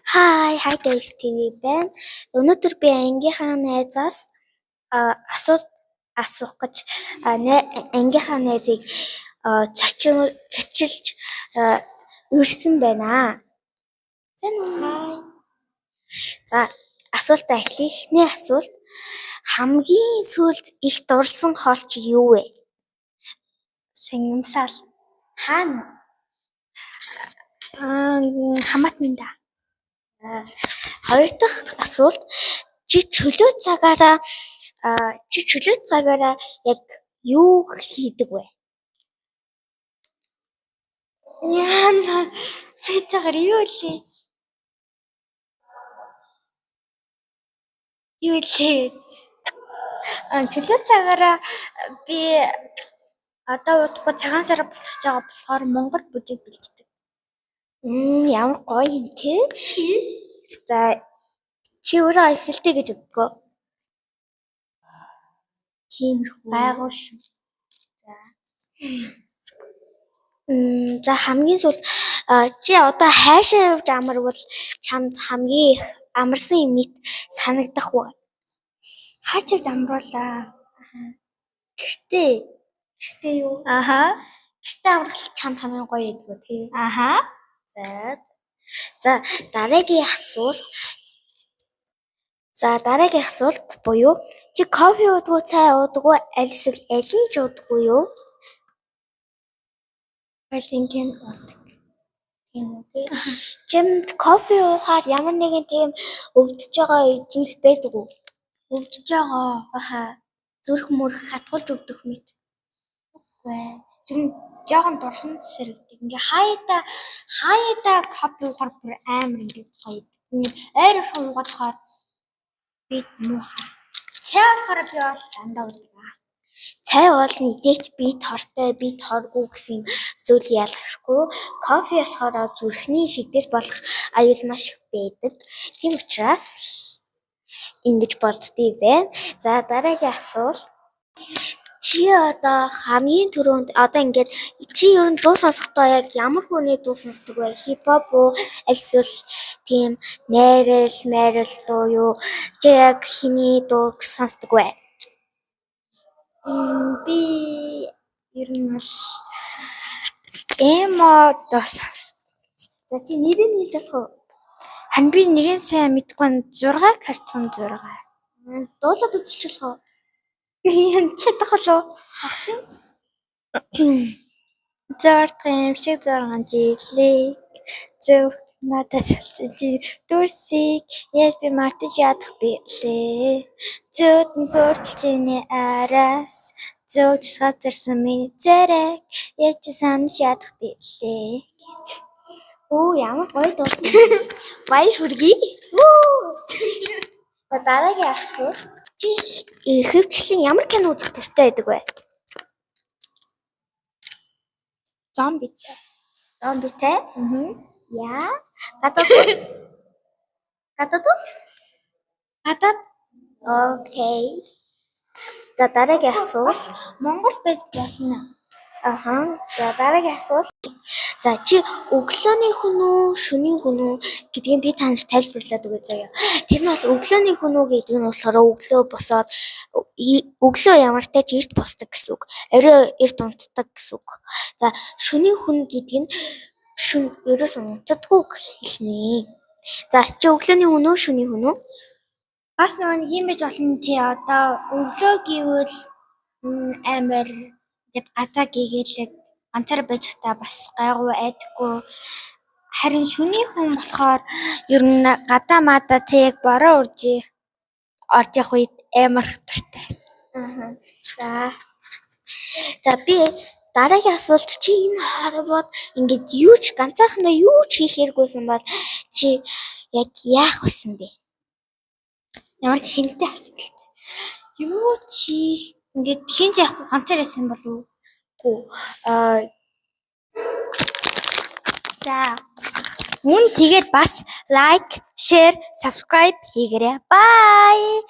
Hi guys TV байна. Өнөөдөр би ангийнхаа найзаас асуух гэж ангийнхаа найзыг цочилж үрсэн байна. Зэн уу. За асуултаа эхлэе. Эхний асуулт хамгийн сүүлд их дурсан хоолч юу вэ? Сангамсаал. Хаана? Хамаатанда. Хоёр дахь асуулт чи чөлөө цагаараа яг юу хийдэг вэ? Яна фэтээр юу лээ? Чөлөө цагаараа би одоо удахгүй цагаан сараа болох байгаа болохоор Монгол бүжиг бэлддэг. Ямар гоё юм те. За чи өөрөө эсэлтэй гэж бодгоо. Тиймэрхүү байгуу шүү. За хамгийн сүүл чи одоо хайшаа явж амарвал чамд хамгийн их амарсан юм санагдах уу? Хаач явж амруулаа? Гэртээ юу? Гэртээ амрах чамд хамгийн гоё гэдэг үү тий? За дараагийн асуулт буюу чи кофе уудаг уу, цай уудаг уу, аль эсвэл алийг ч уудаггүй юу? Алийг нь уудаг. Тийм үү? Чимд кофе уухаар ямар нэгэн тийм өвдөж байгаа зүйл байдаг уу? Өвдөж байгаа. Зүрх мөрх хатгуулж өвдөх мэт. Үгүй. Зүр жоохон дурхан сэрэгдэг. Ингээ хаяада кофе уухаар бүр амар ингээ гоё. Ойр их уугаад би муухай. Цай болохоор би бол дандаа уудаг. Цай бол мэдээч бит хортой, бит хоргүй гэсэн зүйл ялгархгүй. Кофе болохоор зүрхний шигдэж болох аюул маш их байдаг. Тийм учраас ингэж боддгий байна. За дараагийн асуулт. Чи одоо хамгийн түрүүнд одоо ингээд чи ер нь дуу сонсохдоо яг ямар хүний дуу сонсдог вэ? Хипхоп уу? Эсвэл тийм найрал дуу юу? Чи яг хэний дуу сонсдог вэ? Би ер нь эмо дуу сонсдог. За чи нэрийг хэлж болох уу? Харин би нэрийг сайн мэдэхгүй 6 картон 6. Дуулаад үзчих болох уу? Ян чадах болов? Хагсан. Зургийн шиг 6 жилиг зөв надад чи дүрсийг яаж би мартаж ядах билээ. Зөтөн хөртлөний араас зөөж газарсан миний зэрэг яаж санаж ядах билээ. Ямар гоё дуу. Баяр хүргэе. Дараагийн асуулт. Чи хөвчлэн ямар кино үзэх туфтай байдаг вэ? Зомбитэй. Яа. Гадаад. Окей. За дараагийн асуулт. Монгол байж болно. За дараагийн асуулт. За чи өглөөний хүн үү, шөнийн хүн үү гэдгийг би танд тайлбарлаад өгье заяа. Тэр нь бол өглөөний хүн үү гэдэг нь болохоор өглөө босоод өглөө ямартай ч эрт босдог гэсэн үг. Орой эрт унтдаг гэсэн үг. За шөнийн хүн гэдэг нь ерөөс унтдаггүй хэлнэ. За чи өглөөний хүн үү, шөнийн хүн үү? Бас нэг юм байж болно тий. Одоо өглөө гэвэл амар ингээд гадаа гэгээлээд ганцаараа байж та бас гайгүй айдаггүй. Харин шөнийн хүн болохоор ер нь гадаа мада тэг бороо орж явах үед амар хатартай. За би дараагийн асуулт чи энэ харбод ингээд ганцаархнаа юу ч хийх хэрэггүйсэн бол чи яг яах вэсэн бэ? Ямар хинтэй асуулт. Юу чи ингээд хинж яахгүй ганцаар байсан болов уу? За мөн тэгээд бас лайк, share, subscribe хийгээрэй. Bye.